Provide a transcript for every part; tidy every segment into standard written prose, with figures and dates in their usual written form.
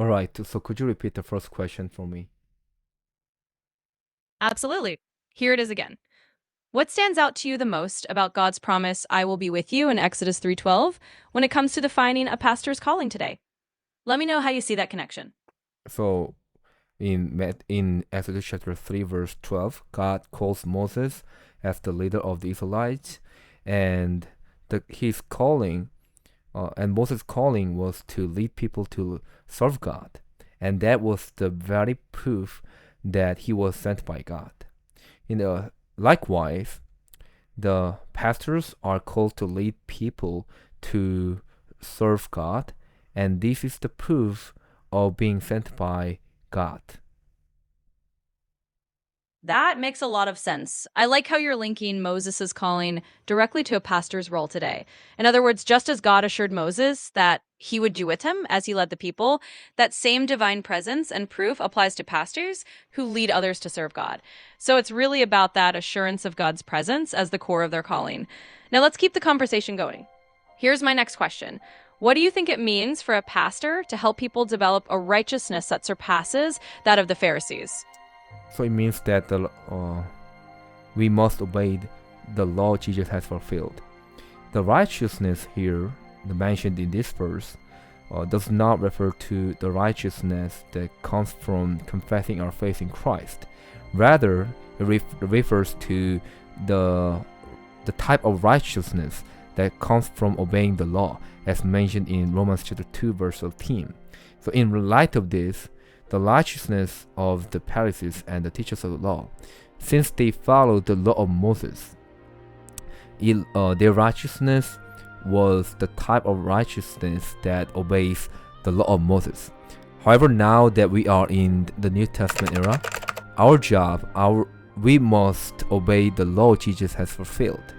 All right, so could you repeat the first question for me? Absolutely. Here it is again. What stands out to you the most about God's promise, I will be with you in Exodus 3:12, when it comes to defining a pastor's calling today? Let me know how you see that connection. So in Exodus chapter 3 verse 12, God calls Moses as the leader of the Israelites, and his calling and Moses' calling was to lead people to serve God, and that was the very proof that he was sent by God. Likewise, the pastors are called to lead people to serve God, and this is the proof of being sent by God. That makes a lot of sense. I like how you're linking Moses' calling directly to a pastor's role today. In other words, just as God assured Moses that he would do with him as he led the people, that same divine presence and proof applies to pastors who lead others to serve God. So it's really about that assurance of God's presence as the core of their calling. Now let's keep the conversation going. Here's my next question. What do you think it means for a pastor to help people develop a righteousness that surpasses that of the Pharisees? So it means that we must obey the law Jesus has fulfilled. The righteousness here, mentioned in this verse, does not refer to the righteousness that comes from confessing our faith in Christ. Rather, it refers to the the type of righteousness that comes from obeying the law, as mentioned in Romans chapter 2, verse 13. So, in light of this, the righteousness of the Pharisees and the teachers of the law, since they followed the law of Moses, their righteousness was the type of righteousness that obeys the law of Moses. However, now that we are in the New Testament era, we must obey the law Jesus has fulfilled.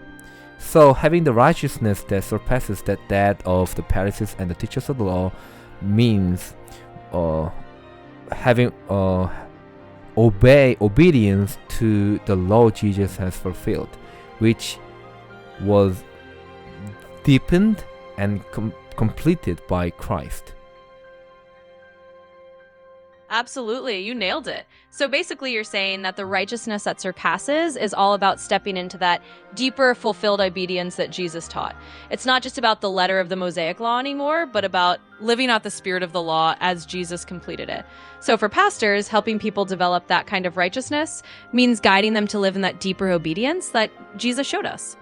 So, having the righteousness that surpasses that of the Pharisees and the teachers of the law means uh, having obedience to the law Jesus has fulfilled, which was deepened and completed by Christ. Absolutely, you nailed it. So basically, you're saying that the righteousness that surpasses is all about stepping into that deeper, fulfilled obedience that Jesus taught. It's not just about the letter of the Mosaic law anymore, but about living out the spirit of the law as Jesus completed it. So for pastors, helping people develop that kind of righteousness means guiding them to live in that deeper obedience that Jesus showed us.